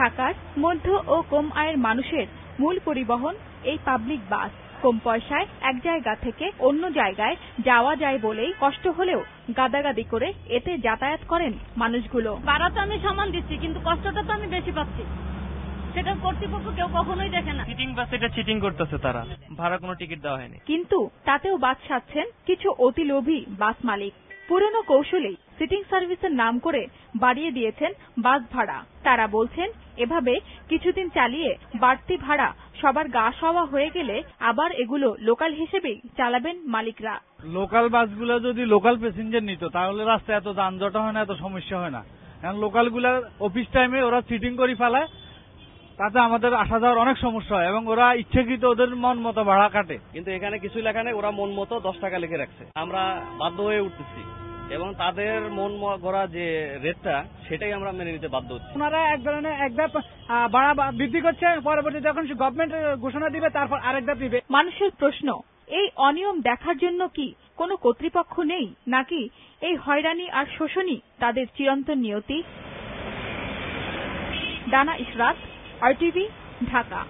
ঢাকার মধ্য ও কম আয়ের মানুষের মূল পরিবহন এই পাবলিক বাস। কম পয়সায় এক জায়গা থেকে অন্য জায়গায় যাওয়া যায় বলেই কষ্ট হলেও গাদাগাদি করে এতে যাতায়াত করেন মানুষগুলো। ভাড়া তো আমি সমান দিচ্ছি, কিন্তু কষ্টটা তো আমি বেশি পাচ্ছি। সেটা কর্তৃপক্ষ কেউ কখনোই দেখে না। চিটিং বাস, এটা চিটিং করতেছে তারা, ভাড়া কোনো টিকিট দেওয়া হয়নি। কিন্তু তাতেও বাদ সাধছেন কিছু অতি লোভী বাস মালিক। পুরনো কৌশলেই সিটিং সার্ভিসের নাম করে বাড়িয়ে দিয়েছেন বাস ভাড়া। তারা বলছেন এভাবে কিছুদিন চালিয়ে বাড়তি ভাড়া সবার গা সওয়া হয়ে গেলে আবার এগুলো লোকাল হিসেবেই চালাবেন মালিকরা। লোকাল বাসগুলো যদি লোকাল প্যাসেঞ্জার নিত তাহলে রাস্তায় এত যানজট হয় না, এত সমস্যা হয় না। কারণ লোকালগুলা অফিস টাইমে ওরা সিটিং করে ফেলায়, তাতে আমাদের আসা যাওয়ার অনেক সমস্যা হয় এবং ওরা ইচ্ছাকৃত ওদের মন মতো ভাড়া কাটে। কিন্তু এখানে কিছু লেখা নেই, ওরা মন মতো 10 টাকা লিখে রাখছে। আমরা বাধ্য হয়ে উঠতেছি এবং তাদের মন গড়া যে রেটটা সেটাই আমরা মেনে নিতে বাধ্য হচ্ছি। ওনারা এক ধরনের একধাপ ভাড়া বৃদ্ধি করছে, পরবর্তীতে যখন গভর্নমেন্ট ঘোষণা দিবে তারপর আরেক ধাপ দিবে। মানুষের প্রশ্ন, এই অনিয়ম দেখার জন্য কি কোনো কর্তৃপক্ষ নেই, নাকি এই হয়রানি আর শোষণই তাদের চিরন্তন নিয়তি? ডানা ইশরাত, RTV, ঢাকা।